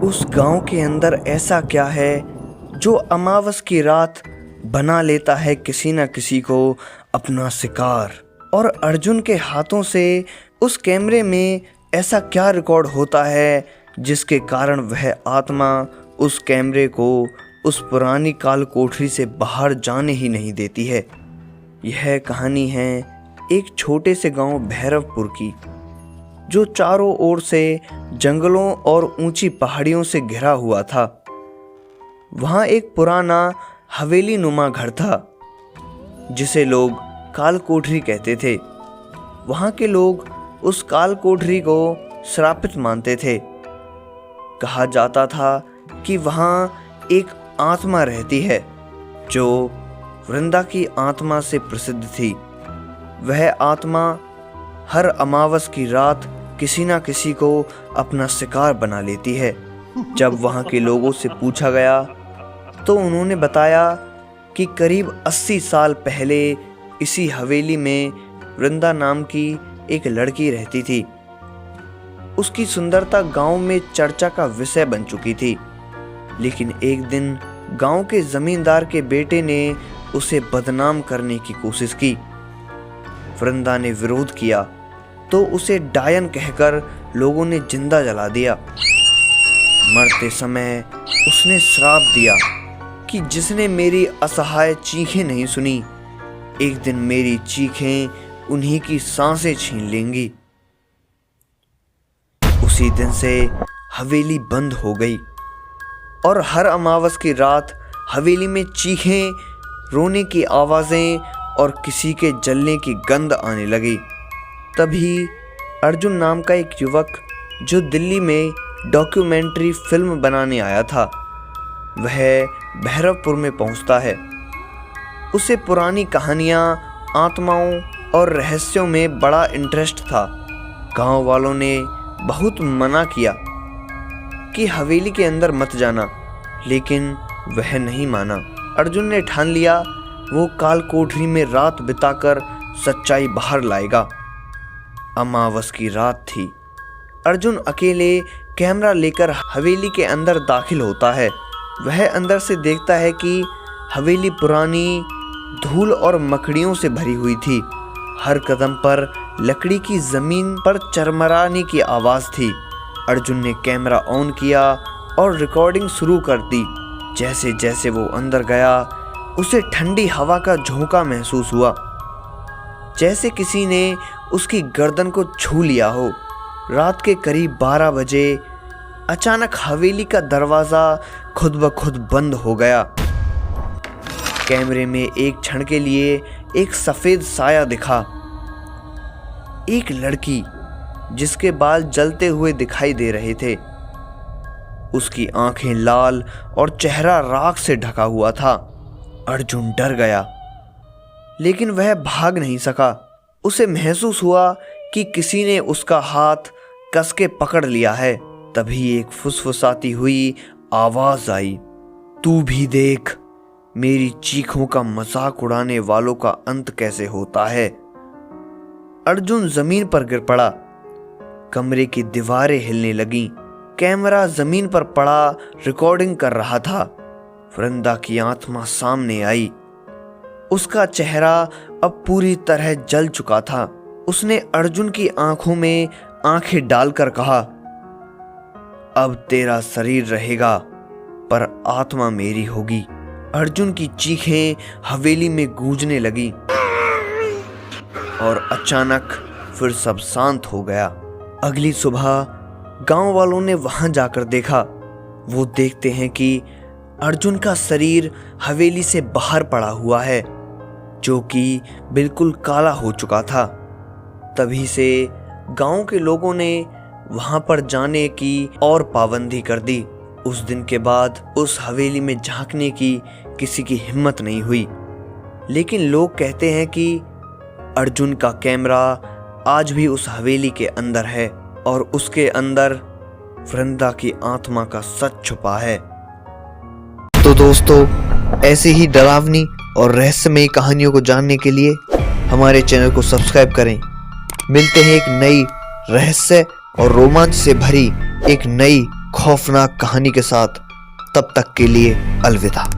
उस गांव के अंदर ऐसा क्या है जो अमावस की रात बना लेता है किसी न किसी को अपना शिकार। और अर्जुन के हाथों से उस कैमरे में ऐसा क्या रिकॉर्ड होता है जिसके कारण वह आत्मा उस कैमरे को उस पुरानी काल कोठरी से बाहर जाने ही नहीं देती है। यह कहानी है एक छोटे से गांव भैरवपुर की, जो चारों ओर से जंगलों और ऊंची पहाड़ियों से घिरा हुआ था। वहाँ एक पुराना हवेली नुमा घर था जिसे लोग काल कोठरी कहते थे। वहाँ के लोग उस काल कोठरी को श्रापित मानते थे। कहा जाता था कि वहाँ एक आत्मा रहती है जो वृंदा की आत्मा से प्रसिद्ध थी। वह आत्मा हर अमावस की रात किसी ना किसी को अपना शिकार बना लेती है। जब वहाँ के लोगों से पूछा गया तो उन्होंने बताया कि करीब 80 साल पहले इसी हवेली में वृंदा नाम की एक लड़की रहती थी। उसकी सुंदरता गांव में चर्चा का विषय बन चुकी थी। लेकिन एक दिन गांव के जमींदार के बेटे ने उसे बदनाम करने की कोशिश की। वृंदा ने विरोध किया तो उसे डायन कहकर लोगों ने जिंदा जला दिया। मरते समय उसने श्राप दिया कि जिसने मेरी असहाय चीखें नहीं सुनी, एक दिन मेरी चीखें उन्हीं की सांसें छीन लेंगी। उसी दिन से हवेली बंद हो गई और हर अमावस की रात हवेली में चीखें, रोने की आवाजें और किसी के जलने की गंध आने लगी। तभी अर्जुन नाम का एक युवक जो दिल्ली में डॉक्यूमेंट्री फिल्म बनाने आया था, वह भैरवपुर में पहुंचता है। उसे पुरानी कहानियां, आत्माओं और रहस्यों में बड़ा इंटरेस्ट था। गांव वालों ने बहुत मना किया कि हवेली के अंदर मत जाना, लेकिन वह नहीं माना। अर्जुन ने ठान लिया वो काल कोठरी में रात बिताकर सच्चाई बाहर लाएगा। अमावस की रात थी। अर्जुन अकेले कैमरा लेकर हवेली के अंदर दाखिल होता है। वह अंदर से देखता है कि हवेली पुरानी, धूल और मकड़ियों से भरी हुई थी। हर कदम पर लकड़ी की जमीन पर चरमराने की आवाज थी। अर्जुन ने कैमरा ऑन किया और रिकॉर्डिंग शुरू कर दी। जैसे जैसे वो अंदर गया, उसे ठंडी हवा का झोंका महसूस हुआ, जैसे किसी ने उसकी गर्दन को छू लिया हो। रात के करीब 12 बजे अचानक हवेली का दरवाजा खुद ब खुद बंद हो गया। कैमरे में एक क्षण के लिए एक सफेद साया दिखा। एक लड़की जिसके बाल जलते हुए दिखाई दे रहे थे। उसकी आंखें लाल और चेहरा राख से ढका हुआ था। अर्जुन डर गया, लेकिन वह भाग नहीं सका। उसे महसूस हुआ कि किसी ने उसका हाथ कस के पकड़ लिया है। तभी एक फुसफुसाती हुई आवाज आई, तू भी देख, मेरी चीखों का मजाक उड़ाने वालों का अंत कैसे होता है। अर्जुन जमीन पर गिर पड़ा। कमरे की दीवारें हिलने लगीं। कैमरा जमीन पर पड़ा रिकॉर्डिंग कर रहा था। वृंदा की आत्मा सामने आई। उसका चेहरा अब पूरी तरह जल चुका था। उसने अर्जुन की आंखों में आंखें डालकर कहा, अब तेरा शरीर रहेगा पर आत्मा मेरी होगी। अर्जुन की चीखें हवेली में गूंजने लगी और अचानक फिर सब शांत हो गया। अगली सुबह गांव वालों ने वहां जाकर देखा। वो देखते हैं कि अर्जुन का शरीर हवेली से बाहर पड़ा हुआ है, जो कि बिल्कुल काला हो चुका था। तभी से गांव के लोगों ने वहां पर जाने की और पाबंदी कर दी। उस दिन के बाद उस हवेली में झांकने की किसी की हिम्मत नहीं हुई। लेकिन लोग कहते हैं कि अर्जुन का कैमरा आज भी उस हवेली के अंदर है और उसके अंदर वृंदा की आत्मा का सच छुपा है। तो दोस्तों, ऐसे ही डरावनी और रहस्यमयी कहानियों को जानने के लिए हमारे चैनल को सब्सक्राइब करें। मिलते हैं एक नई रहस्य और रोमांच से भरी एक नई खौफनाक कहानी के साथ। तब तक के लिए अलविदा।